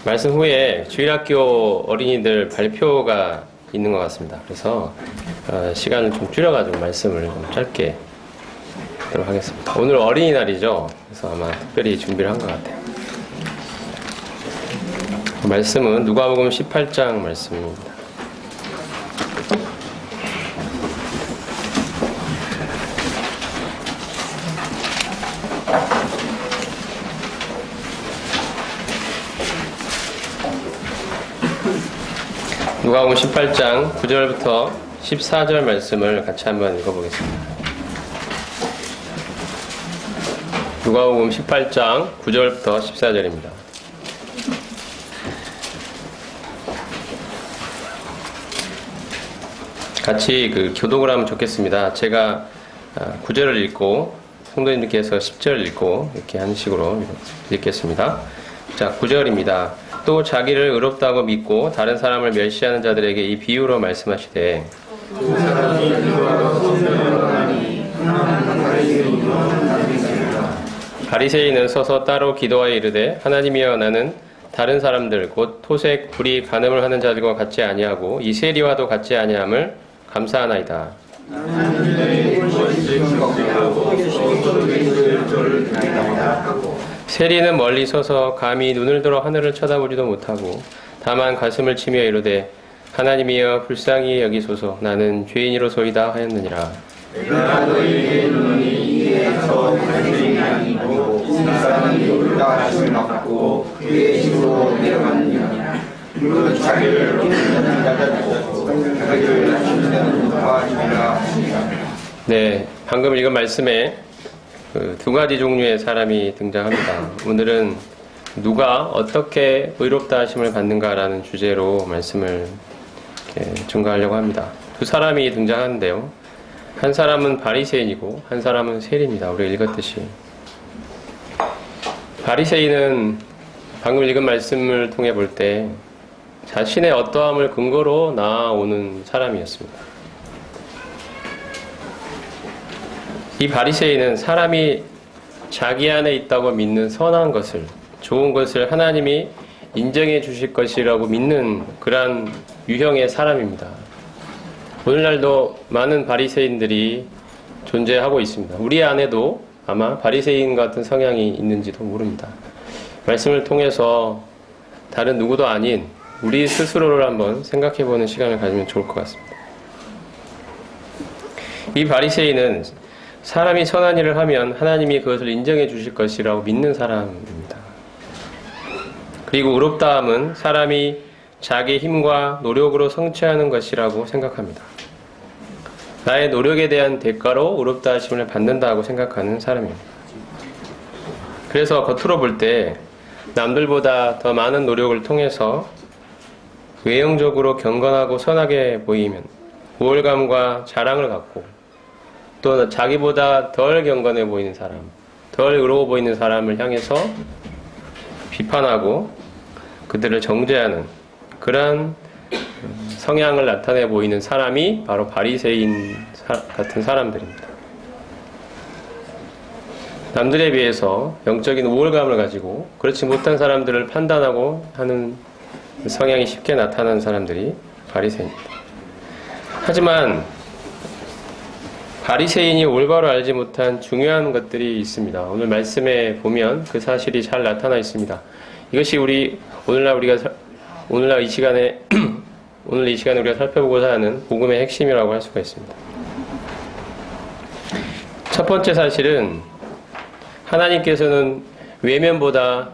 말씀 후에 주일학교 어린이들 발표가 있는 것 같습니다. 그래서 시간을 좀 줄여가지고 말씀을 좀 짧게 하도록 하겠습니다. 오늘 어린이날이죠. 그래서 아마 특별히 준비를 한 것 같아요. 말씀은 누가복음 18장 말씀입니다. 누가복음 18장 9절부터 14절 말씀을 같이 한번 읽어보겠습니다. 누가복음 18장 9절부터 14절입니다. 같이 교독을 하면 좋겠습니다. 제가 9절을 읽고 성도님들께서 10절을 읽고 이렇게 하는 식으로 읽겠습니다. 자, 9절입니다. 또 자기를 의롭다고 믿고 다른 사람을 멸시하는 자들에게 이 비유로 말씀하시되 바리새인은 서서 따로 기도하여 이르되 하나님이여 나는 다른 사람들 곧 토색, 불의, 간음을 하는 자들과 같지 아니하고 이 세리와도 같지 아니함을 감사하나이다. 세리는 멀리 서서 감히 눈을 들어 하늘을 쳐다보지도 못하고 다만 가슴을 치며 이르되 하나님이여 불쌍히 여기소서 나는 죄인이로소이다 하였느니라. 내가 너희에게 이르노니 이에서 바리새인이 아니고 이 사람이 옳다 하심을 받고 그의 집으로 내려가느니라. 그리고 자기를 높이는 자들도 자기를 낮추는 자는 높아지리라 하시니라. 네, 방금 읽은 말씀에 두 가지 종류의 사람이 등장합니다. 오늘은 누가 어떻게 의롭다 하심을 받는가라는 주제로 말씀을 증거하려고 합니다. 두 사람이 등장하는데요. 한 사람은 바리새인이고 한 사람은 세리입니다. 우리가 읽었듯이. 바리새인은 방금 읽은 말씀을 통해 볼 때 자신의 어떠함을 근거로 나아오는 사람이었습니다. 이 바리새인은 사람이 자기 안에 있다고 믿는 선한 것을, 좋은 것을 하나님이 인정해 주실 것이라고 믿는 그러한 유형의 사람입니다. 오늘날도 많은 바리새인들이 존재하고 있습니다. 우리 안에도 아마 바리새인 같은 성향이 있는지도 모릅니다. 말씀을 통해서 다른 누구도 아닌 우리 스스로를 한번 생각해보는 시간을 가지면 좋을 것 같습니다. 이 바리새인은 사람이 선한 일을 하면 하나님이 그것을 인정해 주실 것이라고 믿는 사람입니다. 그리고 의롭다함은 사람이 자기 힘과 노력으로 성취하는 것이라고 생각합니다. 나의 노력에 대한 대가로 의롭다 하심을 받는다고 생각하는 사람입니다. 그래서 겉으로 볼 때 남들보다 더 많은 노력을 통해서 외형적으로 경건하고 선하게 보이면 우월감과 자랑을 갖고 또 자기보다 덜 경건해 보이는 사람, 덜 의로워 보이는 사람을 향해서 비판하고 그들을 정죄하는 그러한 성향을 나타내 보이는 사람이 바로 바리새인 같은 사람들입니다. 남들에 비해서 영적인 우월감을 가지고 그렇지 못한 사람들을 판단하고 하는 성향이 쉽게 나타나는 사람들이 바리새인입니다. 하지만 바리새인이 올바로 알지 못한 중요한 것들이 있습니다. 오늘 말씀에 보면 그 사실이 잘 나타나 있습니다. 이것이 오늘날 이 시간에 오늘 이 시간에 우리가 살펴보고자 하는 복음의 핵심이라고 할 수가 있습니다. 첫 번째 사실은 하나님께서는 외면보다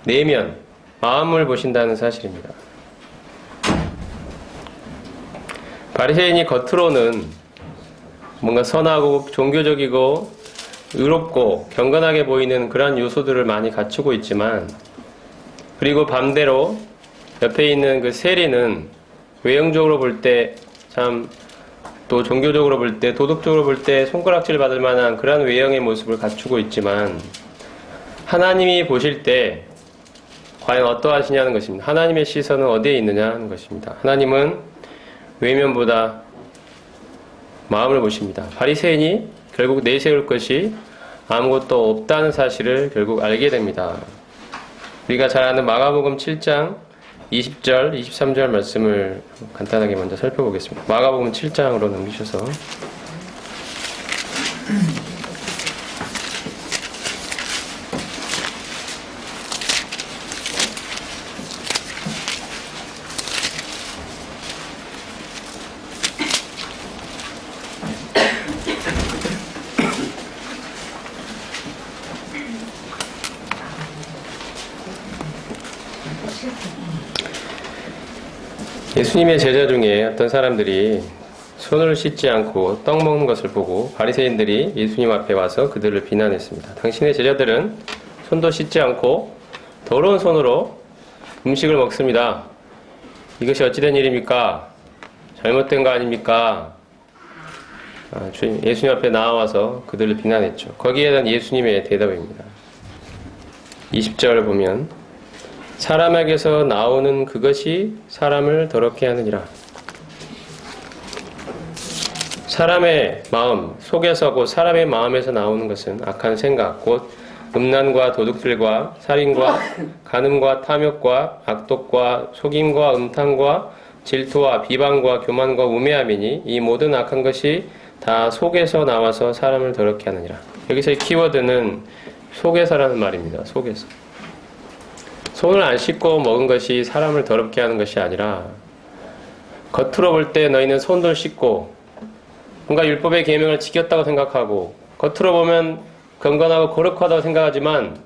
내면, 마음을 보신다는 사실입니다. 바리새인이 겉으로는 뭔가 선하고 종교적이고 의롭고 경건하게 보이는 그러한 요소들을 많이 갖추고 있지만 그리고 반대로 옆에 있는 그 세리는 외형적으로 볼 때 참 또 종교적으로 볼 때 도덕적으로 볼 때 손가락질 받을 만한 그러한 외형의 모습을 갖추고 있지만 하나님이 보실 때 과연 어떠하시냐는 것입니다. 하나님의 시선은 어디에 있느냐 하는 것입니다. 하나님은 외면보다 마음을 보십니다. 바리새인이 결국 내세울 것이 아무것도 없다는 사실을 결국 알게 됩니다. 우리가 잘 아는 마가복음 7장 20절, 23절 말씀을 간단하게 먼저 살펴보겠습니다. 마가복음 7장으로 넘기셔서 예수님의 제자 중에 어떤 사람들이 손을 씻지 않고 떡 먹는 것을 보고 바리새인들이 예수님 앞에 와서 그들을 비난했습니다. 당신의 제자들은 손도 씻지 않고 더러운 손으로 음식을 먹습니다. 이것이 어찌된 일입니까? 잘못된 거 아닙니까? 예수님 앞에 나와서 그들을 비난했죠. 거기에 대한 예수님의 대답입니다. 20절을 보면 사람에게서 나오는 그것이 사람을 더럽게 하느니라. 사람의 마음, 속에서 곧 사람의 마음에서 나오는 것은 악한 생각, 곧 음란과 도둑질과 살인과 간음과 탐욕과 악독과 속임과 음탕과 질투와 비방과 교만과 우매함이니 이 모든 악한 것이 다 속에서 나와서 사람을 더럽게 하느니라. 여기서의 키워드는 속에서라는 말입니다. 속에서. 손을 안 씻고 먹은 것이 사람을 더럽게 하는 것이 아니라 겉으로 볼 때 너희는 손을 씻고 뭔가 율법의 계명을 지켰다고 생각하고 겉으로 보면 경건하고 거룩하다고 생각하지만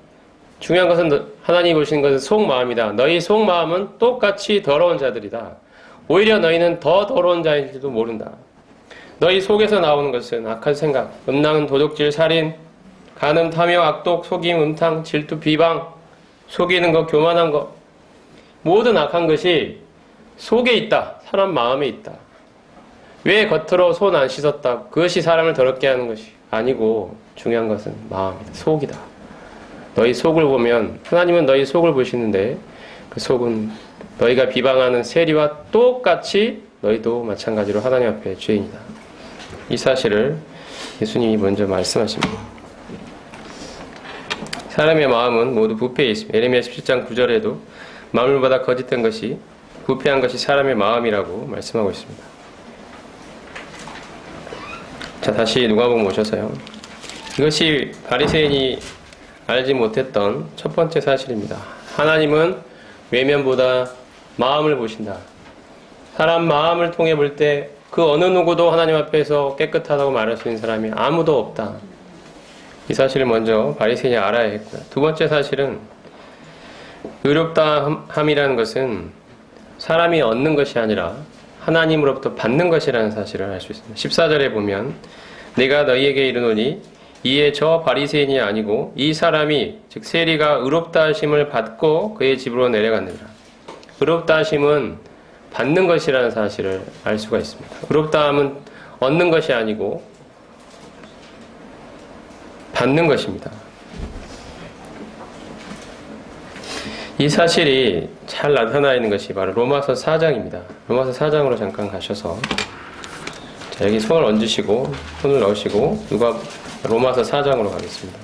중요한 것은 하나님이 보시는 것은 속마음이다. 너희 속마음은 똑같이 더러운 자들이다. 오히려 너희는 더 더러운 자인지도 모른다. 너희 속에서 나오는 것은 악한 생각, 음란, 도둑질, 살인, 간음, 탐욕, 악독, 속임, 음탕, 질투, 비방, 속이는 것, 교만한 것, 모든 악한 것이 속에 있다. 사람 마음에 있다. 왜 겉으로 손 안 씻었다? 그것이 사람을 더럽게 하는 것이 아니고 중요한 것은 마음이다. 속이다. 너희 속을 보면 하나님은 너희 속을 보시는데 그 속은 너희가 비방하는 세리와 똑같이 너희도 마찬가지로 하나님 앞에 죄인이다. 이 사실을 예수님이 먼저 말씀하십니다. 사람의 마음은 모두 부패해 있습니다. 예레미야 17장 9절에도 만물보다 거짓된 것이 부패한 것이 사람의 마음이라고 말씀하고 있습니다. 자, 다시 누가복음 오셔서요. 이것이 바리새인이 알지 못했던 첫 번째 사실입니다. 하나님은 외면보다 마음을 보신다. 사람 마음을 통해 볼 때 그 어느 누구도 하나님 앞에서 깨끗하다고 말할 수 있는 사람이 아무도 없다. 이 사실을 먼저 바리새인이 알아야 했고요. 두 번째 사실은 의롭다함이라는 것은 사람이 얻는 것이 아니라 하나님으로부터 받는 것이라는 사실을 알 수 있습니다. 14절에 보면 내가 너희에게 이르노니 이에 저 바리새인이 아니고 이 사람이 즉 세리가 의롭다 하심을 받고 그의 집으로 내려갔느니라. 의롭다 하심은 받는 것이라는 사실을 알 수가 있습니다. 의롭다함은 얻는 것이 아니고 받는 것입니다. 이 사실이 잘 나타나 있는 것이 바로 로마서 4장입니다. 로마서 4장으로 잠깐 가셔서 자, 여기 손을 얹으시고 손을 넣으시고 누가 로마서 4장으로 가겠습니다.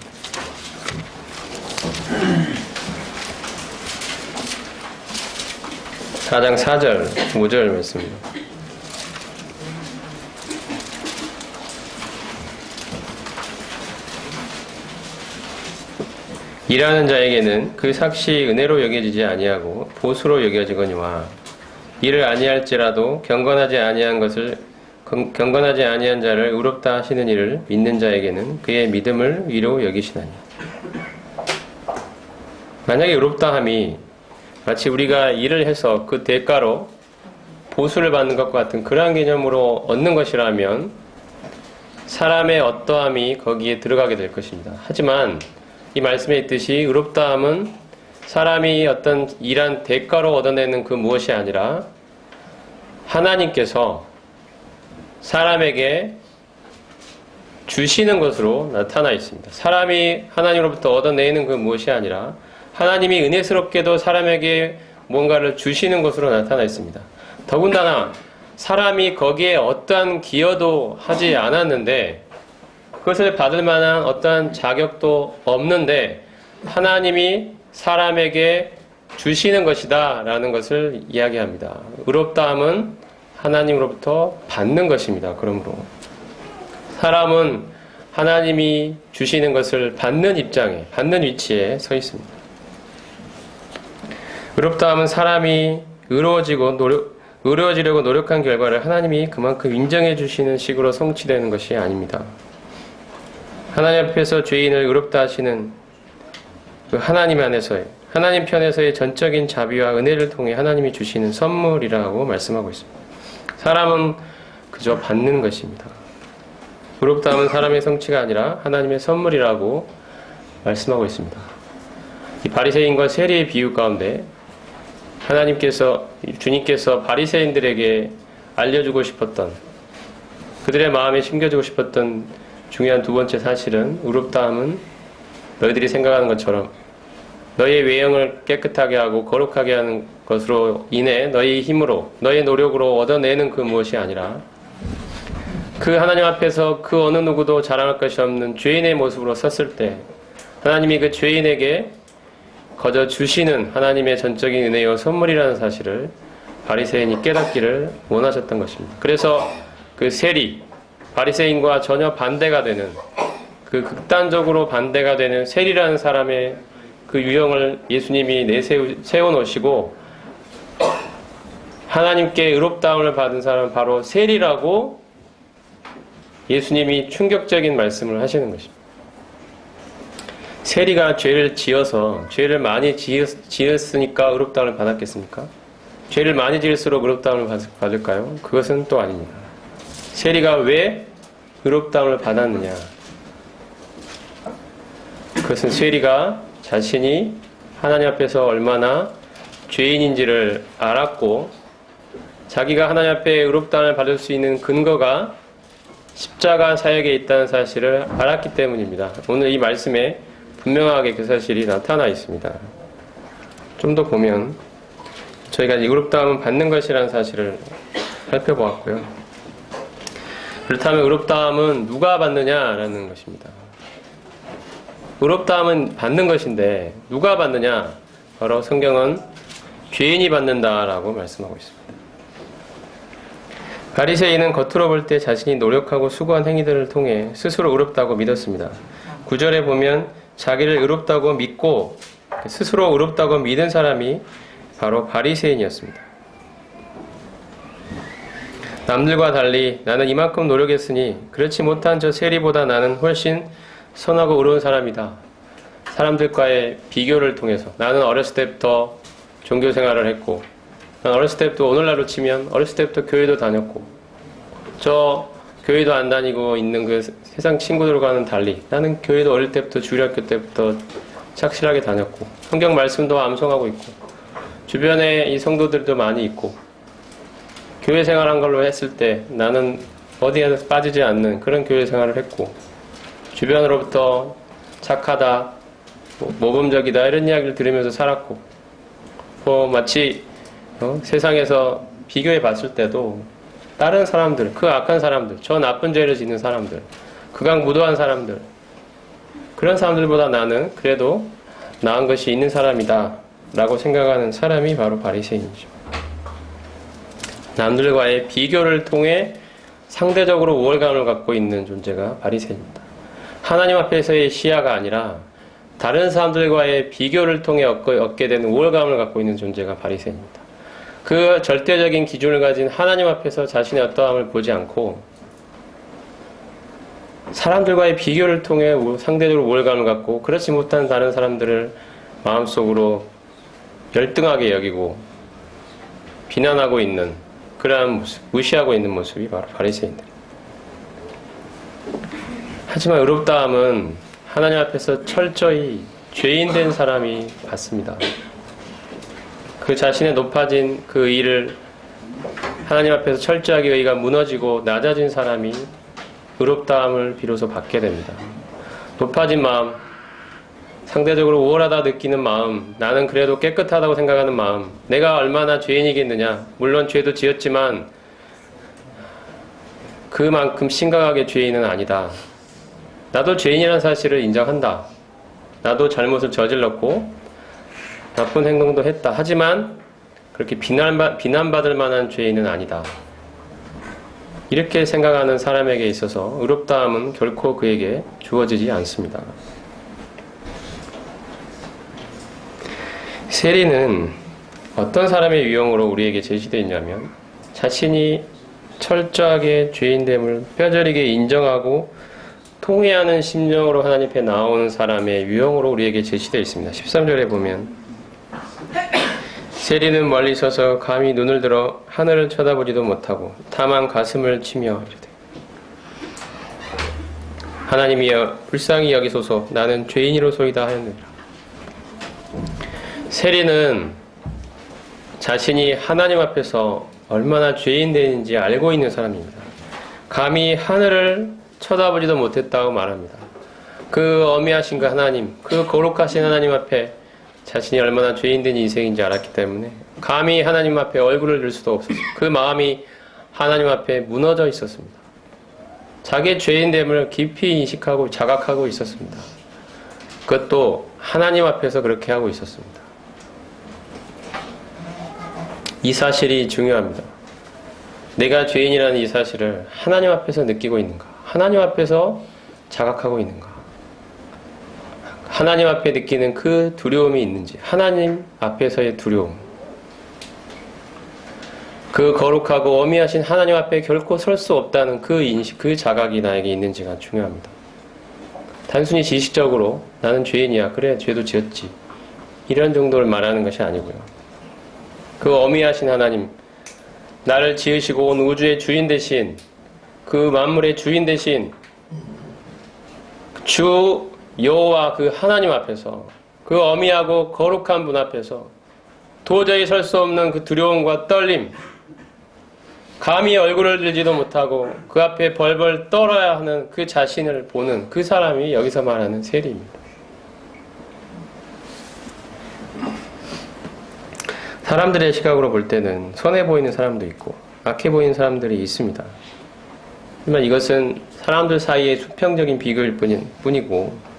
(4장 4절) (5절) 말씀입니다. 일하는 자에게는 그 삭시 은혜로 여겨지지 아니하고 보수로 여겨지거니와 이를 아니할지라도 경건하지 아니한 자를 의롭다 하시는 이를 믿는 자에게는 그의 믿음을 위로 여기시나니. 만약에 의롭다함이 마치 우리가 일을 해서 그 대가로 보수를 받는 것과 같은 그러한 개념으로 얻는 것이라면 사람의 어떠함이 거기에 들어가게 될 것입니다. 하지만 이 말씀에 있듯이 의롭다함은 사람이 어떤 일한 대가로 얻어내는 그 무엇이 아니라 하나님께서 사람에게 주시는 것으로 나타나 있습니다. 사람이 하나님으로부터 얻어내는 그 무엇이 아니라 하나님이 은혜스럽게도 사람에게 뭔가를 주시는 것으로 나타나 있습니다. 더군다나 사람이 거기에 어떠한 기여도 하지 않았는데 그것을 받을 만한 어떠한 자격도 없는데 하나님이 사람에게 주시는 것이다 라는 것을 이야기합니다. 의롭다함은 하나님으로부터 받는 것입니다. 그러므로 사람은 하나님이 주시는 것을 받는 입장에, 받는 위치에 서 있습니다. 의롭다함은 사람이 의로워지려고 노력한 결과를 하나님이 그만큼 인정해 주시는 식으로 성취되는 것이 아닙니다. 하나님 앞에서 죄인을 의롭다 하시는 그 하나님 안에서의, 하나님 편에서의 전적인 자비와 은혜를 통해 하나님이 주시는 선물이라고 말씀하고 있습니다. 사람은 그저 받는 것입니다. 의롭다함은 사람의 성취가 아니라 하나님의 선물이라고 말씀하고 있습니다. 이 바리새인과 세리의 비유 가운데 주님께서 바리새인들에게 알려주고 싶었던, 그들의 마음에 심겨주고 싶었던 중요한 두 번째 사실은, 의롭다함은 너희들이 생각하는 것처럼 너희의 외형을 깨끗하게 하고 거룩하게 하는 것으로 인해 너희의 힘으로, 너희의 노력으로 얻어내는 그 무엇이 아니라, 그 하나님 앞에서 그 어느 누구도 자랑할 것이 없는 죄인의 모습으로 섰을 때 하나님이 그 죄인에게 거저 주시는 하나님의 전적인 은혜와 선물이라는 사실을 바리새인이 깨닫기를 원하셨던 것입니다. 그래서 그 세리, 바리새인과 전혀 반대가 되는, 그 극단적으로 반대가 되는 세리라는 사람의 그 유형을 예수님이 세워놓으시고, 하나님께 의롭다함을 받은 사람은 바로 세리라고 예수님이 충격적인 말씀을 하시는 것입니다. 세리가 죄를 지어서, 죄를 많이 지었으니까 의롭다함을 받았겠습니까? 죄를 많이 지을수록 의롭다함을 받을까요? 그것은 또 아닙니다. 세리가 왜 의롭다함을 받았느냐? 그것은 세리가 자신이 하나님 앞에서 얼마나 죄인인지를 알았고, 자기가 하나님 앞에 의롭다함을 받을 수 있는 근거가 십자가 사역에 있다는 사실을 알았기 때문입니다. 오늘 이 말씀에 분명하게 그 사실이 나타나 있습니다. 좀 더 보면 저희가 의롭다함은 받는 것이라는 사실을 살펴보았고요. 그렇다면 의롭다함은 누가 받느냐라는 것입니다. 의롭다함은 받는 것인데 누가 받느냐? 바로 성경은 죄인이 받는다라고 말씀하고 있습니다. 바리새인은 겉으로 볼 때 자신이 노력하고 수고한 행위들을 통해 스스로 의롭다고 믿었습니다. 9절에 보면 자기를 의롭다고 믿고 스스로 의롭다고 믿은 사람이 바로 바리새인이었습니다. 남들과 달리 나는 이만큼 노력했으니 그렇지 못한 저 세리보다 나는 훨씬 선하고 의로운 사람이다. 사람들과의 비교를 통해서, 나는 어렸을 때부터 종교생활을 했고, 난 어렸을 때부터, 오늘날로 치면 어렸을 때부터 교회도 다녔고, 저 교회도 안 다니고 있는 그 세상 친구들과는 달리 나는 교회도 어릴 때부터, 주일학교 때부터 착실하게 다녔고, 성경 말씀도 암송하고 있고, 주변에 이 성도들도 많이 있고, 교회 생활한 걸로 했을 때 나는 어디에 빠지지 않는 그런 교회 생활을 했고, 주변으로부터 착하다, 모범적이다 이런 이야기를 들으면서 살았고, 마치 세상에서 비교해 봤을 때도 다른 사람들, 그 악한 사람들, 저 나쁜 죄를 짓는 사람들, 극악무도한 사람들, 그런 사람들보다 나는 그래도 나은 것이 있는 사람이다 라고 생각하는 사람이 바로 바리새인이죠. 남들과의 비교를 통해 상대적으로 우월감을 갖고 있는 존재가 바리새인입니다. 하나님 앞에서의 시야가 아니라 다른 사람들과의 비교를 통해 얻게 되는 우월감을 갖고 있는 존재가 바리새인입니다. 그 절대적인 기준을 가진 하나님 앞에서 자신의 어떠함을 보지 않고 사람들과의 비교를 통해 상대적으로 우월감을 갖고 그렇지 못한 다른 사람들을 마음속으로 열등하게 여기고 비난하고 있는 그러한 모습, 무시하고 있는 모습이 바로 바리새인들입니다. 하지만 의롭다함은 하나님 앞에서 철저히 죄인된 사람이 받습니다. 그 자신의 높아진 그 의를 하나님 앞에서 철저하게 의가 무너지고 낮아진 사람이 의롭다함을 비로소 받게 됩니다. 높아진 마음, 상대적으로 우월하다 느끼는 마음, 나는 그래도 깨끗하다고 생각하는 마음, 내가 얼마나 죄인이겠느냐, 물론 죄도 지었지만 그만큼 심각하게 죄인은 아니다. 나도 죄인이라는 사실을 인정한다. 나도 잘못을 저질렀고 나쁜 행동도 했다. 하지만 그렇게 비난받을 만한 죄인은 아니다. 이렇게 생각하는 사람에게 있어서 의롭다함은 결코 그에게 주어지지 않습니다. 세리는 어떤 사람의 유형으로 우리에게 제시되어 있냐면 자신이 철저하게 죄인됨을 뼈저리게 인정하고 통회하는 심령으로 하나님 앞에 나오는 사람의 유형으로 우리에게 제시되어 있습니다. 13절에 보면 세리는 멀리 서서 감히 눈을 들어 하늘을 쳐다보지도 못하고 다만 가슴을 치며 이르되 하나님이여 불쌍히 여기소서 나는 죄인이로소이다 하였느니라. 세리는 자신이 하나님 앞에서 얼마나 죄인 되는지 알고 있는 사람입니다. 감히 하늘을 쳐다보지도 못했다고 말합니다. 그 어미하신 그 하나님, 그 거룩하신 하나님 앞에 자신이 얼마나 죄인된 인생인지 알았기 때문에 감히 하나님 앞에 얼굴을 들 수도 없었어요. 그 마음이 하나님 앞에 무너져 있었습니다. 자기의 죄인됨을 깊이 인식하고 자각하고 있었습니다. 그것도 하나님 앞에서 그렇게 하고 있었습니다. 이 사실이 중요합니다. 내가 죄인이라는 이 사실을 하나님 앞에서 느끼고 있는가? 하나님 앞에서 자각하고 있는가? 하나님 앞에 느끼는 그 두려움이 있는지, 하나님 앞에서의 두려움, 그 거룩하고 어미하신 하나님 앞에 결코 설 수 없다는 그 인식, 그 자각이 나에게 있는지가 중요합니다. 단순히 지식적으로 나는 죄인이야, 그래 죄도 지었지, 이런 정도를 말하는 것이 아니고요. 그 어미하신 하나님, 나를 지으시고 온 우주의 주인 되신, 그 만물의 주인 되신 주 여호와 그 하나님 앞에서, 그 어미하고 거룩한 분 앞에서 도저히 설 수 없는 그 두려움과 떨림, 감히 얼굴을 들지도 못하고 그 앞에 벌벌 떨어야 하는 그 자신을 보는 그 사람이 여기서 말하는 세리입니다. 사람들의 시각으로 볼 때는 선해 보이는 사람도 있고 악해 보이는 사람들이 있습니다. 하지만 이것은 사람들 사이의 수평적인 비교일 뿐이고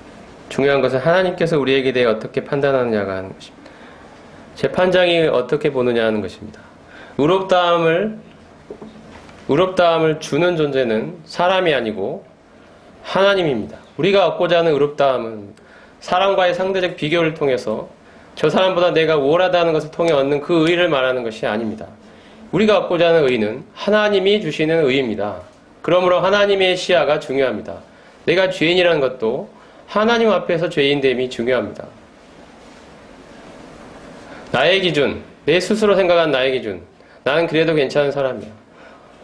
중요한 것은 하나님께서 우리에게 대해 어떻게 판단하느냐가 하는 것입니다. 제 판장이 어떻게 보느냐 하는 것입니다. 의롭다함을 주는 존재는 사람이 아니고 하나님입니다. 우리가 얻고자 하는 의롭다함은 사람과의 상대적 비교를 통해서 저 사람보다 내가 우월하다는 것을 통해 얻는 그 의를 말하는 것이 아닙니다. 우리가 얻고자 하는 의는 하나님이 주시는 의입니다. 그러므로 하나님의 시야가 중요합니다. 내가 죄인이라는 것도 하나님 앞에서 죄인됨이 중요합니다. 나의 기준, 내 스스로 생각한 나의 기준, 나는 그래도 괜찮은 사람이야.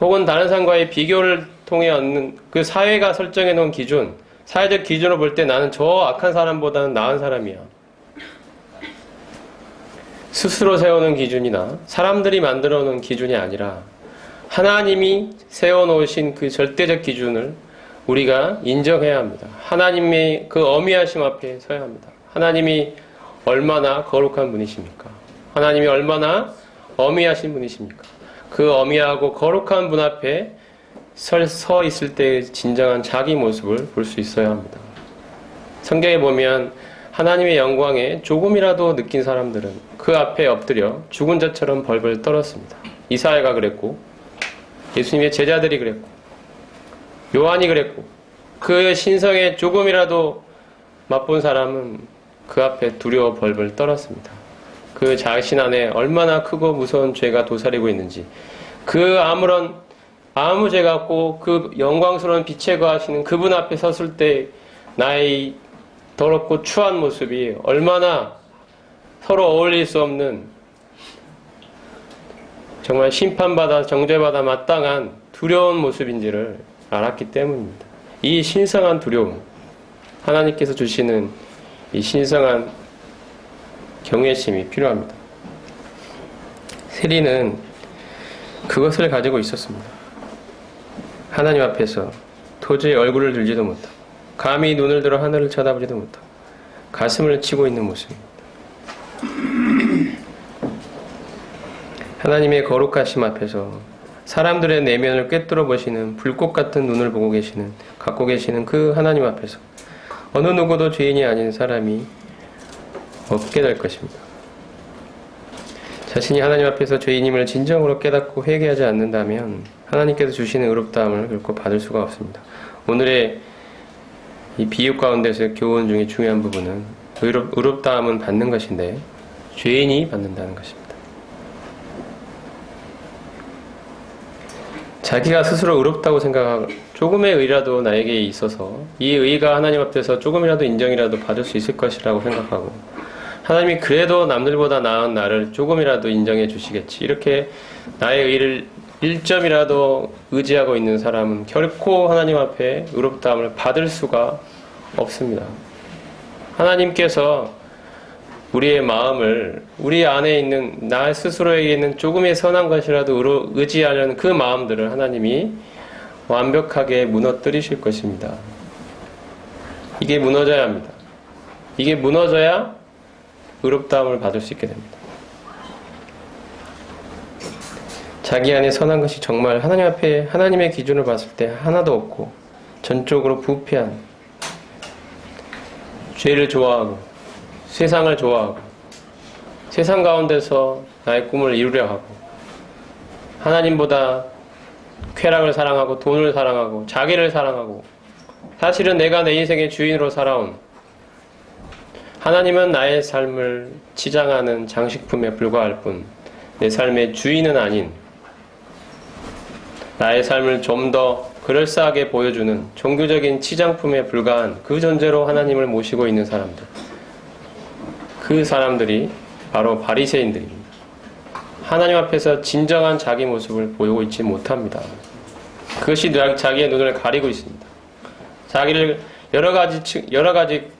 혹은 다른 사람과의 비교를 통해 얻는 그 사회가 설정해 놓은 기준, 사회적 기준으로 볼 때 나는 저 악한 사람보다는 나은 사람이야. 스스로 세우는 기준이나 사람들이 만들어 놓은 기준이 아니라 하나님이 세워놓으신 그 절대적 기준을 우리가 인정해야 합니다. 하나님의 그 어미하심 앞에 서야 합니다. 하나님이 얼마나 거룩한 분이십니까? 하나님이 얼마나 어미하신 분이십니까? 그 어미하고 거룩한 분 앞에 서 있을 때 진정한 자기 모습을 볼 수 있어야 합니다. 성경에 보면 하나님의 영광에 조금이라도 느낀 사람들은 그 앞에 엎드려 죽은 자처럼 벌벌 떨었습니다. 이사야가 그랬고 예수님의 제자들이 그랬고 요한이 그랬고 그 신성에 조금이라도 맛본 사람은 그 앞에 두려워 벌벌 떨었습니다. 그 자신 안에 얼마나 크고 무서운 죄가 도사리고 있는지, 그 아무 죄가 없고 그 영광스러운 빛에 거하시는 그분 앞에 섰을 때 나의 더럽고 추한 모습이 얼마나 서로 어울릴 수 없는 정말 심판받아 정죄받아 마땅한 두려운 모습인지를 알았기 때문입니다. 이 신성한 두려움, 하나님께서 주시는 이 신성한 경외심이 필요합니다. 세리는 그것을 가지고 있었습니다. 하나님 앞에서 도저히 얼굴을 들지도 못하고 감히 눈을 들어 하늘을 쳐다보지도 못하고 가슴을 치고 있는 모습입니다. 하나님의 거룩하심 앞에서 사람들의 내면을 꿰뚫어 보시는 불꽃 같은 눈을 갖고 계시는 그 하나님 앞에서 어느 누구도 죄인이 아닌 사람이 없게 될 것입니다. 자신이 하나님 앞에서 죄인임을 진정으로 깨닫고 회개하지 않는다면 하나님께서 주시는 의롭다함을 결코 받을 수가 없습니다. 오늘의 이 비유 가운데서 교훈 중에 중요한 부분은 의롭다함은 받는 것인데 죄인이 받는다는 것입니다. 자기가 스스로 의롭다고 생각하고 조금의 의라도 나에게 있어서 이 의가 하나님 앞에서 조금이라도 인정이라도 받을 수 있을 것이라고 생각하고 하나님이 그래도 남들보다 나은 나를 조금이라도 인정해 주시겠지, 이렇게 나의 의를 1점이라도 의지하고 있는 사람은 결코 하나님 앞에 의롭다함을 받을 수가 없습니다. 하나님께서 우리의 마음을, 우리 안에 있는 나 스스로에게 있는 조금의 선한 것이라도 의지하려는 그 마음들을 하나님이 완벽하게 무너뜨리실 것입니다. 이게 무너져야 합니다. 이게 무너져야 의롭다함을 받을 수 있게 됩니다. 자기 안에 선한 것이 정말 하나님 앞에 하나님의 기준을 봤을 때 하나도 없고 전적으로 부패한, 죄를 좋아하고 세상을 좋아하고 세상 가운데서 나의 꿈을 이루려 하고 하나님보다 쾌락을 사랑하고 돈을 사랑하고 자기를 사랑하고, 사실은 내가 내 인생의 주인으로 살아온, 하나님은 나의 삶을 치장하는 장식품에 불과할 뿐 내 삶의 주인은 아닌, 나의 삶을 좀 더 그럴싸하게 보여주는 종교적인 치장품에 불과한 그 존재로 하나님을 모시고 있는 사람들, 그 사람들이 바로 바리새인들입니다. 하나님 앞에서 진정한 자기 모습을 보이고 있지 못합니다. 그것이 자기의 눈을 가리고 있습니다. 자기를 여러 가지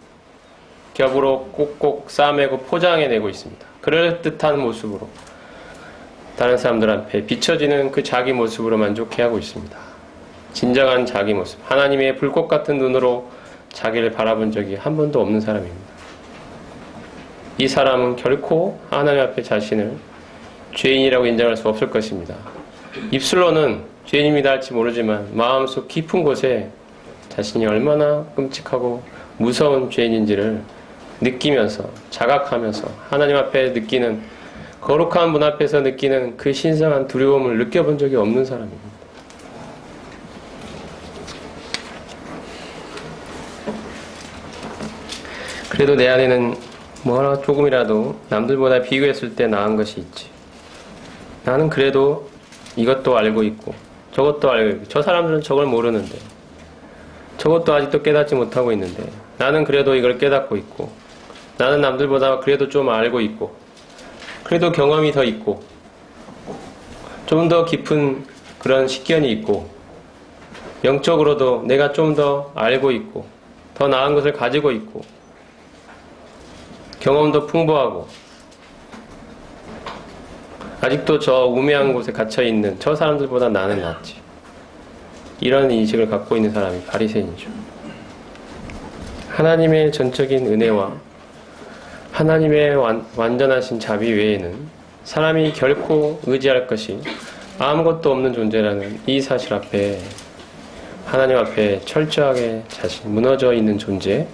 겹으로 꼭꼭 싸매고 포장해내고 있습니다. 그럴듯한 모습으로 다른 사람들 앞에 비춰지는 그 자기 모습으로 만족해하고 있습니다. 진정한 자기 모습, 하나님의 불꽃 같은 눈으로 자기를 바라본 적이 한 번도 없는 사람입니다. 이 사람은 결코 하나님 앞에 자신을 죄인이라고 인정할 수 없을 것입니다. 입술로는 죄인입니다 할지 모르지만 마음속 깊은 곳에 자신이 얼마나 끔찍하고 무서운 죄인인지를 느끼면서, 자각하면서 하나님 앞에 느끼는, 거룩한 문 앞에서 느끼는 그 신성한 두려움을 느껴본 적이 없는 사람입니다. 그래도 내 안에는 뭐 하나 조금이라도 남들보다 비교했을 때 나은 것이 있지. 나는 그래도 이것도 알고 있고 저것도 알고 있고, 저 사람들은 저걸 모르는데, 저것도 아직도 깨닫지 못하고 있는데 나는 그래도 이걸 깨닫고 있고, 나는 남들보다 그래도 좀 알고 있고, 그래도 경험이 더 있고, 좀 더 깊은 그런 식견이 있고, 영적으로도 내가 좀 더 알고 있고 더 나은 것을 가지고 있고 경험도 풍부하고 아직도 저 우매한 곳에 갇혀있는 저 사람들보다 나는 낫지, 이런 인식을 갖고 있는 사람이 바리새인이죠. 하나님의 전적인 은혜와 하나님의 완전하신 자비 외에는 사람이 결코 의지할 것이 아무것도 없는 존재라는 이 사실 앞에, 하나님 앞에 철저하게 자신 무너져 있는 존재,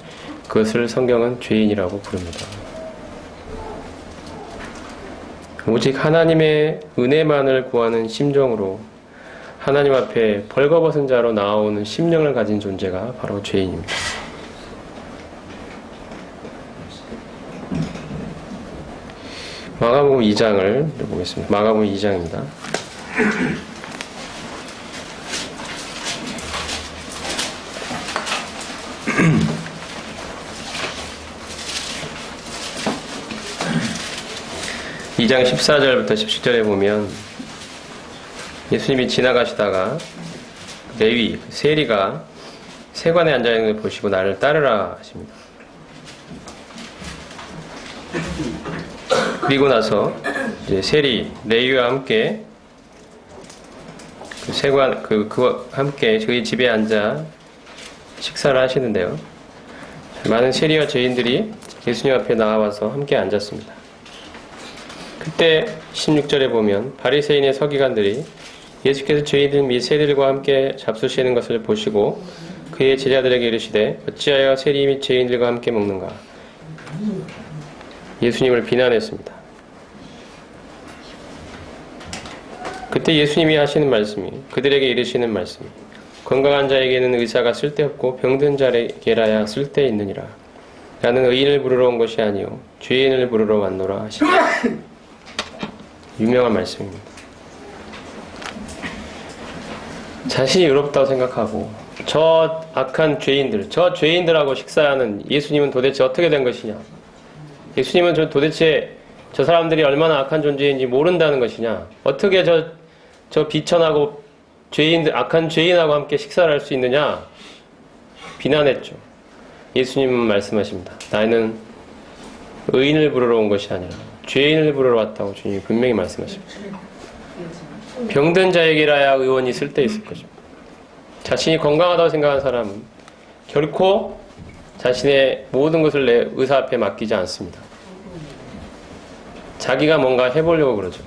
그것을 성경은 죄인이라고 부릅니다. 오직 하나님의 은혜만을 구하는 심정으로 하나님 앞에 벌거벗은 자로 나아오는 심령을 가진 존재가 바로 죄인입니다. 마가복음 2장을 보겠습니다. 마가복음 2장입니다. 이 장 14절부터 17절에 보면 예수님이 지나가시다가 레위, 세리가 세관에 앉아있는 걸 보시고 나를 따르라 하십니다. 그리고 나서 이제 세리, 레위와 함께 그 세관, 그와 함께 저희 집에 앉아 식사를 하시는데요. 많은 세리와 죄인들이 예수님 앞에 나와서 함께 앉았습니다. 그때 16절에 보면 바리새인의 서기관들이 예수께서 죄인들 및 세리들과 함께 잡수시는 것을 보시고 그의 제자들에게 이르시되 어찌하여 세리 및 죄인들과 함께 먹는가? 예수님을 비난했습니다. 그때 예수님이 하시는 말씀이, 그들에게 이르시는 말씀이, 건강한 자에게는 의사가 쓸데없고 병든 자에게라야 쓸데있느니라. 나는 의인을 부르러 온 것이 아니요 죄인을 부르러 왔노라 하시니. 유명한 말씀입니다. 자신이 의롭다고 생각하고 저 악한 죄인들, 저 죄인들하고 식사하는 예수님은 도대체 어떻게 된 것이냐? 예수님은 도대체 저 사람들이 얼마나 악한 존재인지 모른다는 것이냐? 어떻게 저 비천하고 죄인들, 악한 죄인하고 함께 식사를 할 수 있느냐? 비난했죠. 예수님은 말씀하십니다. 나는 의인을 부르러 온 것이 아니라 죄인을 부르러 왔다고 주님이 분명히 말씀하십니다. 병든 자에게라야 의원이 쓸데있을 것입니다. 자신이 건강하다고 생각하는 사람은 결코 자신의 모든 것을 내 의사 앞에 맡기지 않습니다. 자기가 뭔가 해보려고 그러죠.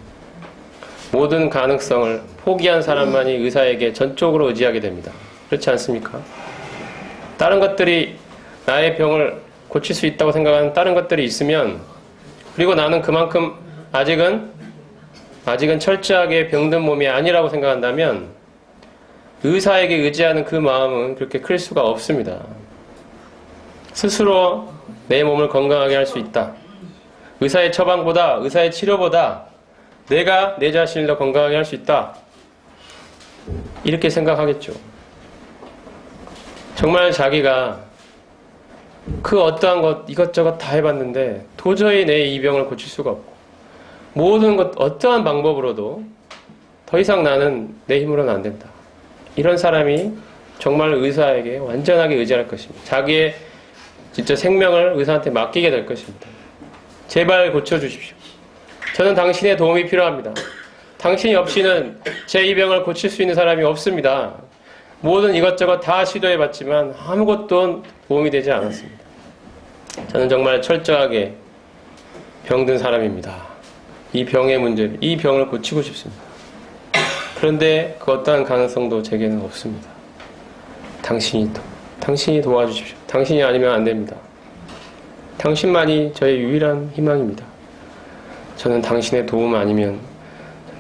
모든 가능성을 포기한 사람만이 의사에게 전적으로 의지하게 됩니다. 그렇지 않습니까? 다른 것들이 나의 병을 고칠 수 있다고 생각하는 다른 것들이 있으면, 그리고 나는 그만큼 아직은 철저하게 병든 몸이 아니라고 생각한다면 의사에게 의지하는 그 마음은 그렇게 클 수가 없습니다. 스스로 내 몸을 건강하게 할 수 있다. 의사의 처방보다, 의사의 치료보다 내가 내 자신을 더 건강하게 할 수 있다. 이렇게 생각하겠죠. 정말 자기가 그 어떠한 것 이것저것 다 해봤는데 도저히 내 이 병을 고칠 수가 없고, 모든 것 어떠한 방법으로도 더 이상 나는 내 힘으로는 안 된다. 이런 사람이 정말 의사에게 완전하게 의지할 것입니다. 자기의 진짜 생명을 의사한테 맡기게 될 것입니다. 제발 고쳐주십시오. 저는 당신의 도움이 필요합니다. 당신이 없이는 제 이 병을 고칠 수 있는 사람이 없습니다. 모든 이것저것 다 시도해봤지만 아무것도 도움이 되지 않았습니다. 저는 정말 철저하게 병든 사람입니다. 이 병의 문제를, 이 병을 고치고 싶습니다. 그런데 그 어떠한 가능성도 제게는 없습니다. 당신이 도와주십시오. 당신이 아니면 안 됩니다. 당신만이 저의 유일한 희망입니다. 저는 당신의 도움 아니면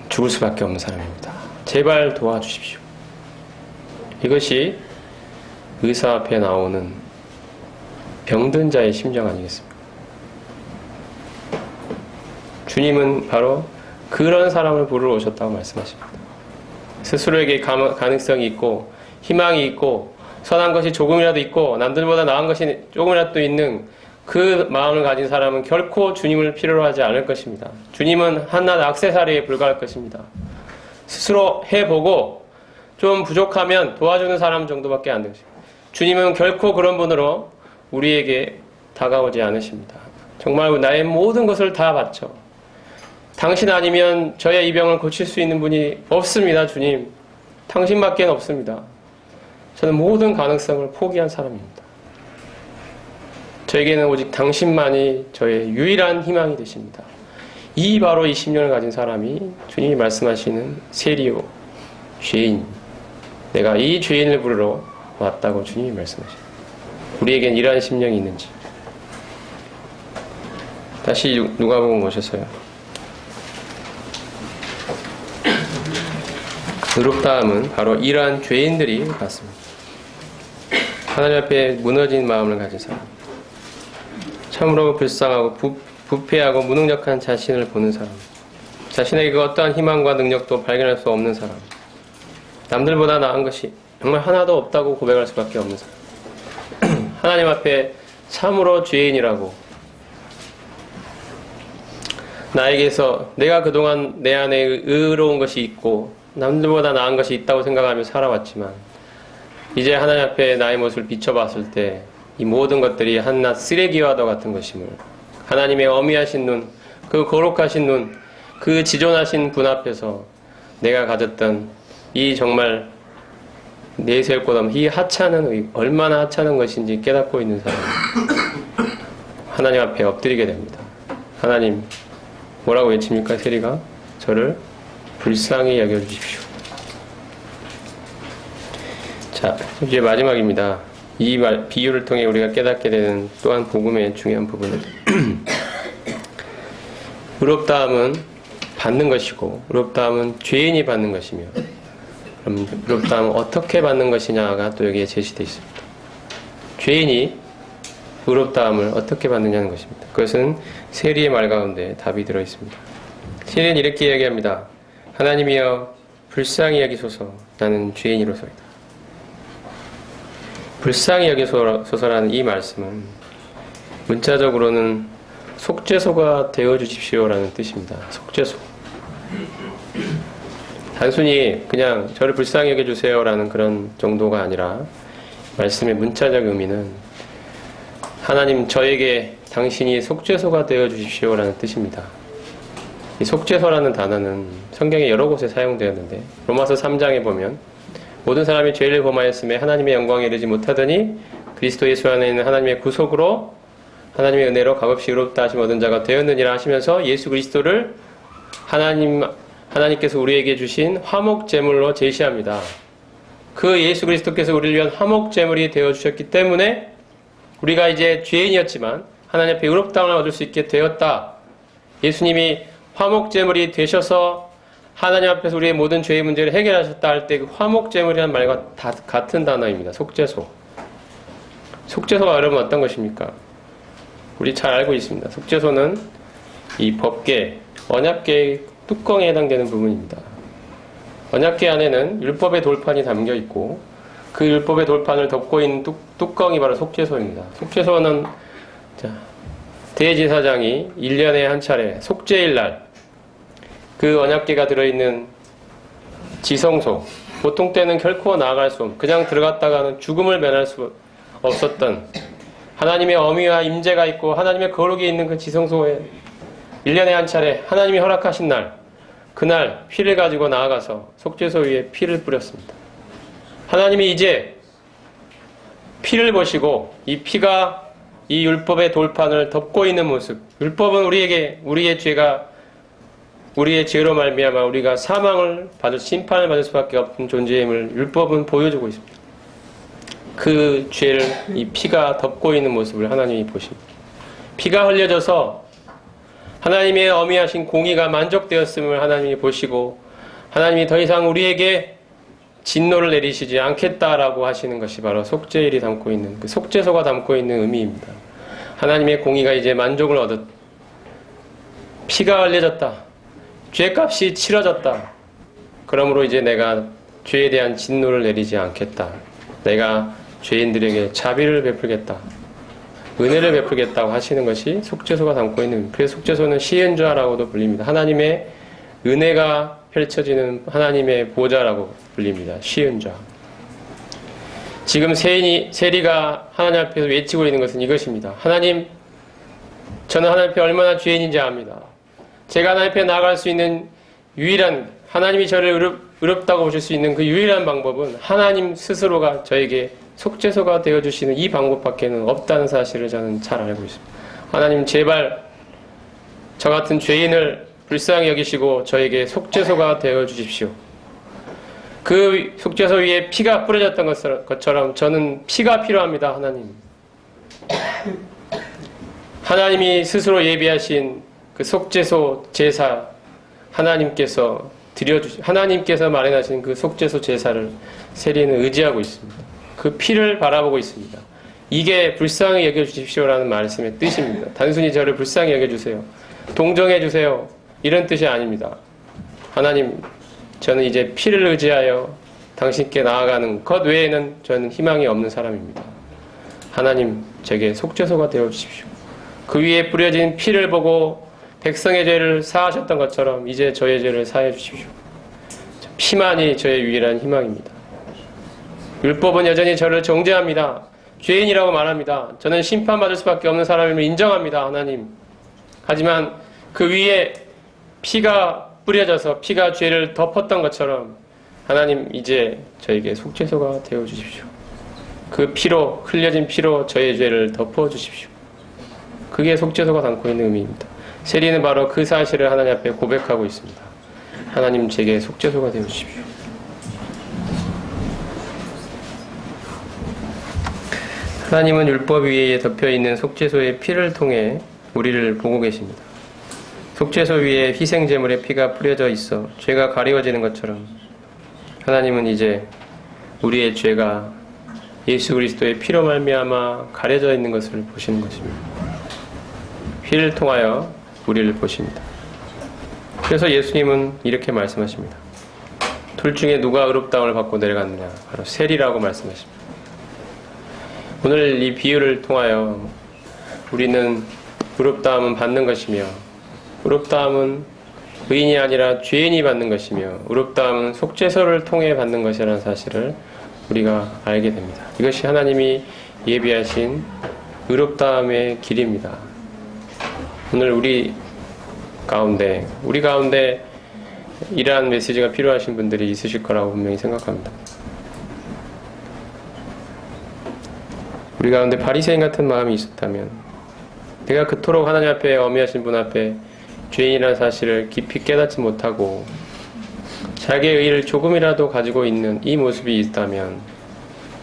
죽을 수밖에 없는 사람입니다. 제발 도와주십시오. 이것이 의사 앞에 나오는 병든 자의 심정 아니겠습니까? 주님은 바로 그런 사람을 부르러 오셨다고 말씀하십니다. 스스로에게 가능성이 있고 희망이 있고 선한 것이 조금이라도 있고 남들보다 나은 것이 조금이라도 있는 그 마음을 가진 사람은 결코 주님을 필요로 하지 않을 것입니다. 주님은 한낱 액세서리에 불과할 것입니다. 스스로 해보고 좀 부족하면 도와주는 사람 정도밖에 안 되죠. 주님은 결코 그런 분으로 우리에게 다가오지 않으십니다. 정말 나의 모든 것을 다 바쳐. 당신 아니면 저의 이 병을 고칠 수 있는 분이 없습니다, 주님. 당신밖에 없습니다. 저는 모든 가능성을 포기한 사람입니다. 저에게는 오직 당신만이 저의 유일한 희망이 되십니다. 바로 이 심령을 가진 사람이 주님이 말씀하시는 세리오, 죄인. 내가 이 죄인을 부르러 왔다고 주님이 말씀하십니다. 우리에겐 이러한 심령이 있는지. 다시 누가복음 오셔서요. 의롭다함은 바로 이러한 죄인들이 받습니다. 하나님 앞에 무너진 마음을 가진 사람, 참으로 불쌍하고 부패하고 무능력한 자신을 보는 사람, 자신에게 그 어떠한 희망과 능력도 발견할 수 없는 사람, 남들보다 나은 것이 정말 하나도 없다고 고백할 수밖에 없는 사람, 하나님 앞에 참으로 죄인이라고, 나에게서 내가 그동안 내 안에 의로운 것이 있고 남들보다 나은 것이 있다고 생각하며 살아왔지만 이제 하나님 앞에 나의 모습을 비춰봤을 때 이 모든 것들이 한낱 쓰레기와도 같은 것임을, 하나님의 어미하신 눈, 그 거룩하신 눈, 그 지존하신 분 앞에서 내가 가졌던 이 정말 내세울 것 없는 이 하찮은, 얼마나 하찮은 것인지 깨닫고 있는 사람, 하나님 앞에 엎드리게 됩니다. 하나님, 뭐라고 외칩니까? 세리가 저를 불쌍히 여겨주십시오. 자, 이제 마지막입니다. 이 비유를 통해 우리가 깨닫게 되는 또한 복음의 중요한 부분은 의롭다함은 받는 것이고 의롭다함은 죄인이 받는 것이며 그럼 의롭다함은 어떻게 받는 것이냐가 또 여기에 제시되어 있습니다. 죄인이 의롭다함을 어떻게 받느냐는 것입니다. 그것은 세리의 말 가운데 답이 들어있습니다. 세리는 이렇게 이야기합니다. 하나님이여 불쌍히 여기소서 나는 죄인이로소이다. 불쌍히 여기소서라는 이 말씀은 문자적으로는 속죄소가 되어주십시오라는 뜻입니다. 속죄소. 단순히 그냥 저를 불쌍히 여겨주세요라는 그런 정도가 아니라 말씀의 문자적 의미는 하나님 저에게 당신이 속죄소가 되어주십시오라는 뜻입니다. 이 속죄소라는 단어는 성경에 여러 곳에 사용되었는데 로마서 3장에 보면 모든 사람이 죄를 범하였음에 하나님의 영광에 이르지 못하더니 그리스도 예수 안에 있는 하나님의 구속으로 하나님의 은혜로 값없이 의롭다 하심 얻은 자가 되었느니라 하시면서 예수 그리스도를 하나님께서 우리에게 주신 화목제물로 제시합니다. 그 예수 그리스도께서 우리를 위한 화목제물이 되어주셨기 때문에 우리가 이제 죄인이었지만 하나님 앞에 의롭다함을 얻을 수 있게 되었다. 예수님이 화목제물이 되셔서 하나님 앞에서 우리의 모든 죄의 문제를 해결하셨다 할 때 그 화목제물이라는 말과 다 같은 단어입니다. 속죄소. 속죄소가 여러분 어떤 것입니까? 우리 잘 알고 있습니다. 속죄소는 이 법계, 언약계의 뚜껑에 해당되는 부분입니다. 언약계 안에는 율법의 돌판이 담겨 있고 그 율법의 돌판을 덮고 있는 뚜껑이 바로 속죄소입니다. 속죄소는 대제사장이 1년에 한 차례 속죄일 날 그 언약계가 들어있는 지성소, 보통 때는 결코 나아갈 수 없는, 그냥 들어갔다가는 죽음을 면할 수 없었던 하나님의 어미와 임재가 있고 하나님의 거룩이 있는 그 지성소에 1년에 한 차례 하나님이 허락하신 날, 그날 피를 가지고 나아가서 속죄소 위에 피를 뿌렸습니다. 하나님이 이제 피를 보시고 이 피가 이 율법의 돌판을 덮고 있는 모습, 율법은 우리의 죄로 말미암아 우리가 사망을 받을, 심판을 받을 수밖에 없는 존재임을 율법은 보여주고 있습니다. 그 죄를 이 피가 덮고 있는 모습을 하나님이 보십니다. 피가 흘려져서 하나님의 어미하신 공의가 만족되었음을 하나님이 보시고 하나님이 더 이상 우리에게 진노를 내리시지 않겠다라고 하시는 것이 바로 속죄일이 담고 있는, 그 속죄소가 담고 있는 의미입니다. 하나님의 공의가 이제 만족을 얻었, 피가 흘려졌다. 죄값이 치러졌다. 그러므로 이제 내가 죄에 대한 진노를 내리지 않겠다. 내가 죄인들에게 자비를 베풀겠다. 은혜를 베풀겠다고 하시는 것이 속죄소가 담고 있는, 그래서 속죄소는 시은좌라고도 불립니다. 하나님의 은혜가 펼쳐지는 하나님의 보좌라고 불립니다. 시은좌. 지금 세리가 하나님 앞에서 외치고 있는 것은 이것입니다. 하나님, 저는 하나님 앞에 얼마나 죄인인지 압니다. 제가 하나님 앞에 나아갈 수 있는 유일한, 하나님이 저를 의롭다고 보실 수 있는 그 유일한 방법은 하나님 스스로가 저에게 속죄소가 되어주시는 이 방법밖에는 없다는 사실을 저는 잘 알고 있습니다. 하나님 제발 저 같은 죄인을 불쌍히 여기시고 저에게 속죄소가 되어주십시오. 그 속죄소 위에 피가 뿌려졌던 것처럼 저는 피가 필요합니다. 하나님. 하나님이 스스로 예비하신 그 속죄소 제사, 하나님께서 하나님께서 마련하신 그 속죄소 제사를 세리는 의지하고 있습니다. 그 피를 바라보고 있습니다. 이게 불쌍히 여겨주십시오라는 말씀의 뜻입니다. 단순히 저를 불쌍히 여겨주세요, 동정해주세요, 이런 뜻이 아닙니다. 하나님, 저는 이제 피를 의지하여 당신께 나아가는 것 외에는 저는 희망이 없는 사람입니다. 하나님, 제게 속죄소가 되어주십시오. 그 위에 뿌려진 피를 보고 백성의 죄를 사하셨던 것처럼 이제 저의 죄를 사해 주십시오. 피만이 저의 유일한 희망입니다. 율법은 여전히 저를 정죄합니다. 죄인이라고 말합니다. 저는 심판받을 수밖에 없는 사람임을 인정합니다. 하나님. 하지만 그 위에 피가 뿌려져서 피가 죄를 덮었던 것처럼 하나님, 이제 저에게 속죄소가 되어주십시오. 그 피로, 흘려진 피로 저의 죄를 덮어주십시오. 그게 속죄소가 담고 있는 의미입니다. 세리는 바로 그 사실을 하나님 앞에 고백하고 있습니다. 하나님, 제게 속죄소가 되어주십시오. 하나님은 율법 위에 덮여있는 속죄소의 피를 통해 우리를 보고 계십니다. 속죄소 위에 희생제물의 피가 뿌려져 있어 죄가 가리워지는 것처럼 하나님은 이제 우리의 죄가 예수 그리스도의 피로 말미암아 가려져 있는 것을 보시는 것입니다. 피를 통하여 우리를 보십니다. 그래서 예수님은 이렇게 말씀하십니다. 둘 중에 누가 의롭다함을 받고 내려갔느냐? 바로 세리라고 말씀하십니다. 오늘 이 비유를 통하여 우리는 의롭다함은 받는 것이며, 의롭다함은 의인이 아니라 죄인이 받는 것이며, 의롭다함은 속죄소를 통해 받는 것이라는 사실을 우리가 알게 됩니다. 이것이 하나님이 예비하신 의롭다함의 길입니다. 오늘 우리 가운데 이러한 메시지가 필요하신 분들이 있으실 거라고 분명히 생각합니다. 우리 가운데 바리새인 같은 마음이 있었다면, 내가 그토록 하나님 앞에 엄히하신 분 앞에 죄인이라는 사실을 깊이 깨닫지 못하고 자기의 의의를 조금이라도 가지고 있는 이 모습이 있다면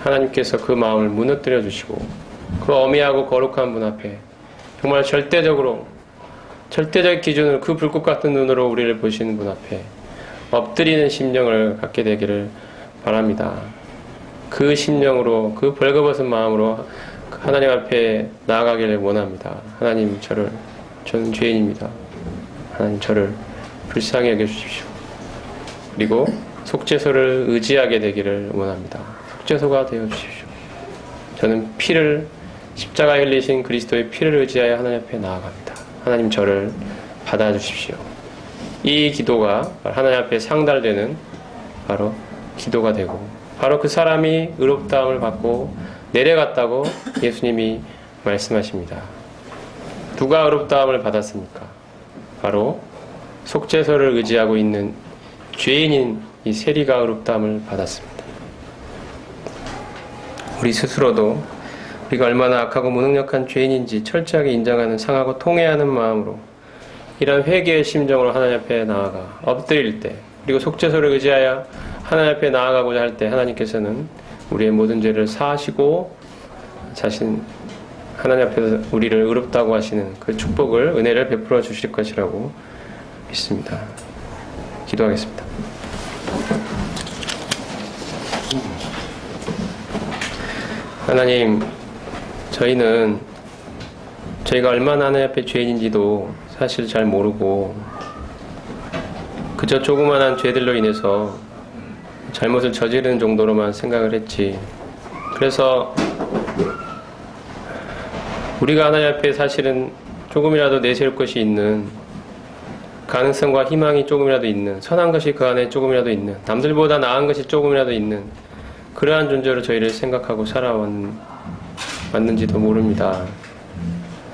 하나님께서 그 마음을 무너뜨려 주시고 그 엄히하고 거룩한 분 앞에 정말 절대적 기준으로 그 불꽃 같은 눈으로 우리를 보시는 분 앞에 엎드리는 심령을 갖게 되기를 바랍니다. 그 심령으로, 그 벌거벗은 마음으로 하나님 앞에 나아가기를 원합니다. 하나님, 저는 죄인입니다. 하나님, 저를 불쌍히 여겨주십시오. 그리고 속죄소를 의지하게 되기를 원합니다. 속죄소가 되어주십시오. 저는 십자가에 흘리신 그리스도의 피를 의지하여 하나님 앞에 나아갑니다. 하나님, 저를 받아주십시오. 이 기도가 하나님 앞에 상달되는 바로 기도가 되고, 바로 그 사람이 의롭다함을 받고 내려갔다고 예수님이 말씀하십니다. 누가 의롭다함을 받았습니까? 바로 속죄소를 의지하고 있는 죄인인 이 세리가 의롭다함을 받았습니다. 우리 스스로도 우리가 얼마나 악하고 무능력한 죄인인지 철저하게 인정하는, 상하고 통회하는 마음으로 이런 회개의 심정으로 하나님 앞에 나아가 엎드릴 때, 그리고 속죄소를 의지하여 하나님 앞에 나아가고자 할 때 하나님께서는 우리의 모든 죄를 사하시고 하나님 앞에서 우리를 의롭다고 하시는 그 축복을, 은혜를 베풀어 주실 것이라고 믿습니다. 기도하겠습니다. 하나님, 저희가 얼마나 하나님 앞에 죄인인지도 사실 잘 모르고 그저 조그만한 죄들로 인해서 잘못을 저지르는 정도로만 생각을 했지. 그래서 우리가 하나님 앞에 사실은 조금이라도 내세울 것이 있는, 가능성과 희망이 조금이라도 있는, 선한 것이 그 안에 조금이라도 있는, 남들보다 나은 것이 조금이라도 있는 그러한 존재로 저희를 생각하고 살아왔는지도 모릅니다.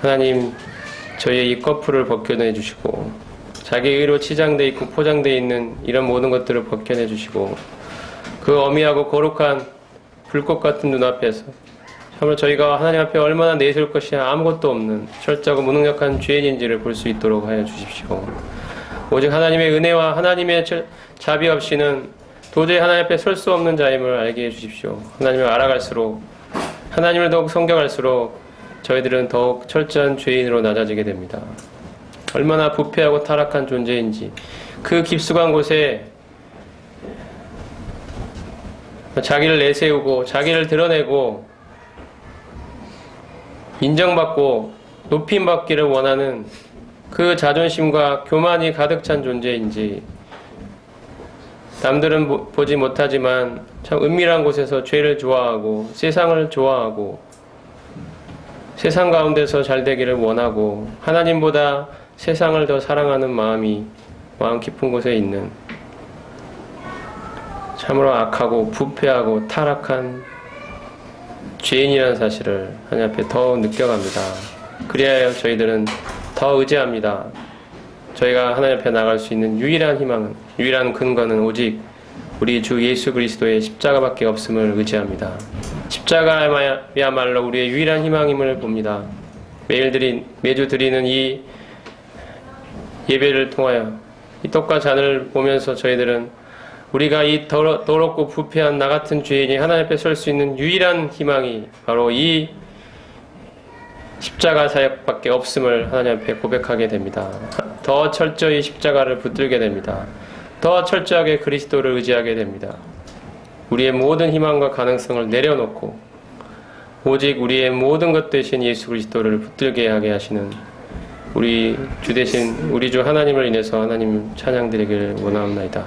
하나님, 저희의 이 커플을 벗겨내 주시고 자기 의로 치장되어 있고 포장되어 있는 이런 모든 것들을 벗겨내 주시고 그 어미하고 거룩한 불꽃 같은 눈앞에서 정말 저희가 하나님 앞에 얼마나 내세울 것이 아무것도 없는 철저하고 무능력한 죄인인지를 볼 수 있도록 하여 주십시오. 오직 하나님의 은혜와 하나님의 자비 없이는 도저히 하나님 앞에 설 수 없는 자임을 알게 해주십시오. 하나님을 알아갈수록, 하나님을 더욱 섬겨갈수록 저희들은 더욱 철저한 죄인으로 낮아지게 됩니다. 얼마나 부패하고 타락한 존재인지, 그 깊숙한 곳에 자기를 내세우고 자기를 드러내고 인정받고 높임받기를 원하는 그 자존심과 교만이 가득 찬 존재인지, 남들은 보지 못하지만 참 은밀한 곳에서 죄를 좋아하고 세상을 좋아하고 세상 가운데서 잘 되기를 원하고 하나님보다 세상을 더 사랑하는 마음 깊은 곳에 있는 참으로 악하고 부패하고 타락한 죄인이라는 사실을 하나님 앞에 더 느껴갑니다. 그리하여 저희들은 더 의지합니다. 저희가 하나님 앞에 나갈 수 있는 유일한 희망은, 유일한 근거는 오직 우리 주 예수 그리스도의 십자가밖에 없음을 의지합니다. 십자가야말로 우리의 유일한 희망임을 봅니다. 매주 드리는 이 예배를 통하여 이 떡과 잔을 보면서 저희들은 우리가 이 더럽고 부패한 나 같은 죄인이 하나님 앞에 설 수 있는 유일한 희망이 바로 이 십자가 사역밖에 없음을 하나님 앞에 고백하게 됩니다. 더 철저히 십자가를 붙들게 됩니다. 더 철저하게 그리스도를 의지하게 됩니다. 우리의 모든 희망과 가능성을 내려놓고 오직 우리의 모든 것 대신 예수 그리스도를 붙들게 하게 하시는 우리 주 대신 우리 주 하나님을 인해서 하나님 찬양드리길 원하옵나이다.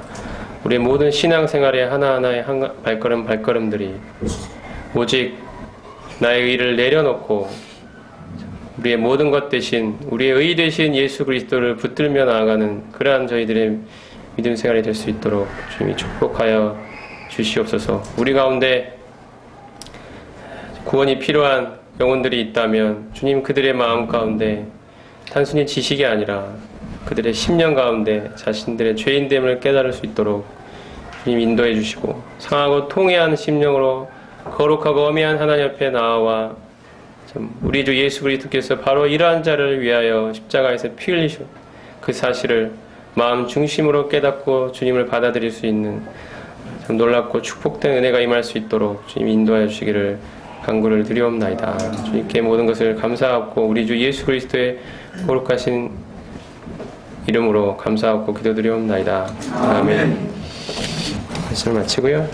우리의 모든 신앙생활의 하나하나의 발걸음들이 오직 나의 의를 내려놓고 우리의 모든 것 대신 우리의 의 대신 예수 그리스도를 붙들며 나아가는 그러한 저희들의 믿음 생활이 될 수 있도록 주님이 축복하여 주시옵소서. 우리 가운데 구원이 필요한 영혼들이 있다면 주님 그들의 마음 가운데 단순히 지식이 아니라 그들의 심령 가운데 자신들의 죄인됨을 깨달을 수 있도록 주님 인도해 주시고 상하고 통회한 심령으로 거룩하고 엄미한 하나님 앞에 나와 우리 주 예수 그리스도께서 바로 이러한 자를 위하여 십자가에서 피 흘리신 그 사실을 마음 중심으로 깨닫고 주님을 받아들일 수 있는 참 놀랍고 축복된 은혜가 임할 수 있도록 주님 인도하여 주시기를 간구를 드리옵나이다. 주님께 모든 것을 감사하고 우리 주 예수 그리스도의 거룩하신 이름으로 감사하고 기도드리옵나이다. 아멘. 말씀을 마치고요.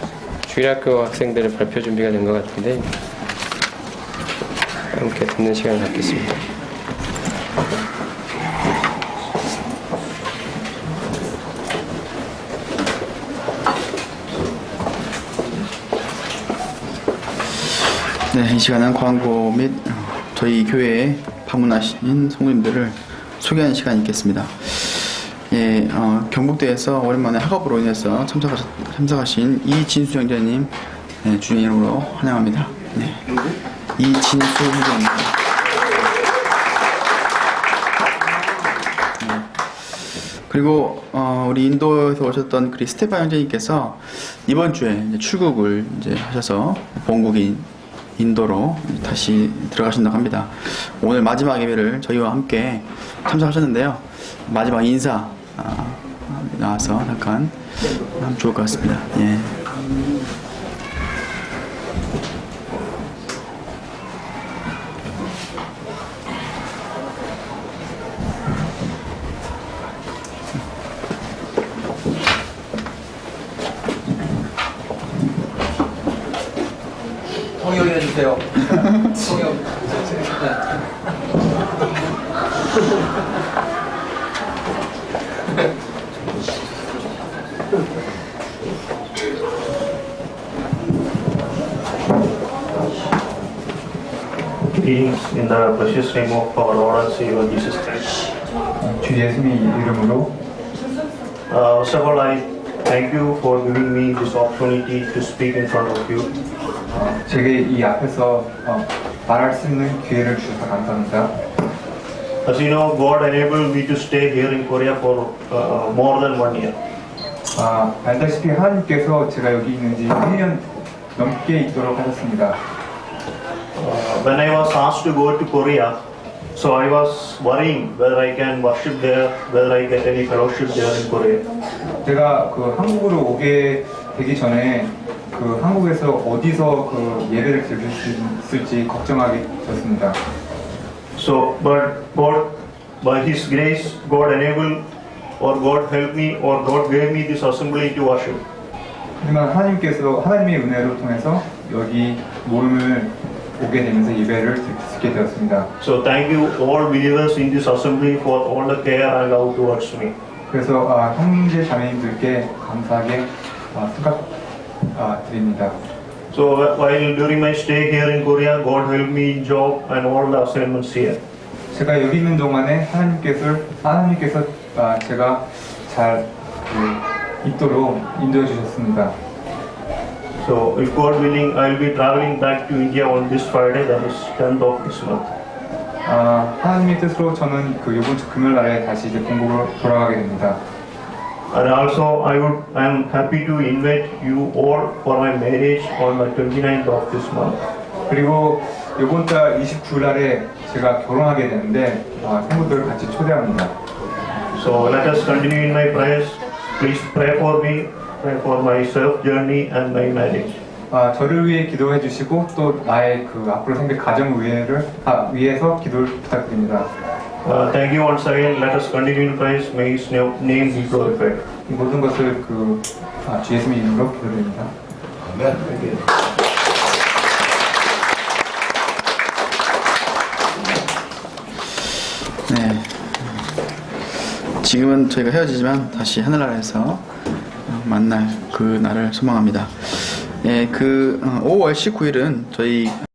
주일학교 학생들의 발표 준비가 된 것 같은데 함께 듣는 시간을 갖겠습니다. 네, 이 시간은 광고 및 저희 교회에 방문하신 성도님들을 소개하는 시간이 있겠습니다. 예, 경북대에서 오랜만에 학업으로 인해서 참석하신 이진수 형제님, 네, 주님 이름으로 환영합니다. 네, 이진수 형제님. 네. 그리고 우리 인도에서 오셨던 그 스테판 형제님께서 이번 주에 이제 출국을 이제 하셔서 본국인 인도로 다시 들어가신다고 합니다. 오늘 마지막 예배를 저희와 함께 참석하셨는데요. 마지막 인사 나와서 잠깐 하면 좋을 것 같습니다. 예. 통역해 주세요. 통역. Greetings in the precious name of our Lord and Savior Jesus Christ. 주 예수님의 이름으로 First of all, I thank you for giving me this opportunity to speak in front of you. 제게 이 앞에서 말할 수 있는 기회를 주셔서 감사합니다. As you know, God enabled me to stay here in Korea for more than 1 year. 알다시피 하나님께서 제가 여기 있는지 1년 넘게 있도록 하셨습니다. When I was asked to go to Korea, so I was worrying whether I can worship there, whether I get any fellowship there in Korea. 제가 그 한국으로 오게 되기 전에 그 한국에서 어디서 그 예배를 드릴 수 있을지 걱정하게 되었습니다. So, but God, by His grace, God enabled, or God helped me, or God gave me this assembly to worship. 하지만 하나님의 은혜로 통해서 여기 모임을 오게 되면서 예배를 듣게 되었습니다. So thank you all believers in this assembly for all the care and love towards me. 그래서 형제 자매님들께 감사하게 드립니다. So while during my stay here in Korea, God helped me in job and all the assignments here. 제가 여기 있는 동안에 하나님께서 제가 잘 있도록 인도해 주셨습니다. So if God willing, I will be traveling back to India on this Friday, that is 10th of this month. 하나님의 뜻으로 저는 이번 주 금요일 날에 다시 이제 본국으로 돌아가게 됩니다. And also I am happy to invite you all for my marriage on the 29th of this month. 그리고 이번 달 29일 날에 제가 결혼하게 되는데 친구들 같이 초대합니다. So let us continue in my prayers. Please pray for me, pray for my self journey and my marriage. 저를 위해 기도해 주시고 또 나의 그 앞으로 생길 가정 위해서 기도를 부탁드립니다. Thank you once again. Let us continue to praise. May His name be glorified. 이 모든 것을 주 예수님 이름으로 기도드립니다. 네. 지금은 저희가 헤어지지만 다시 하늘나라에서 만날 그 날을 소망합니다. 예, 5월 19일은 저희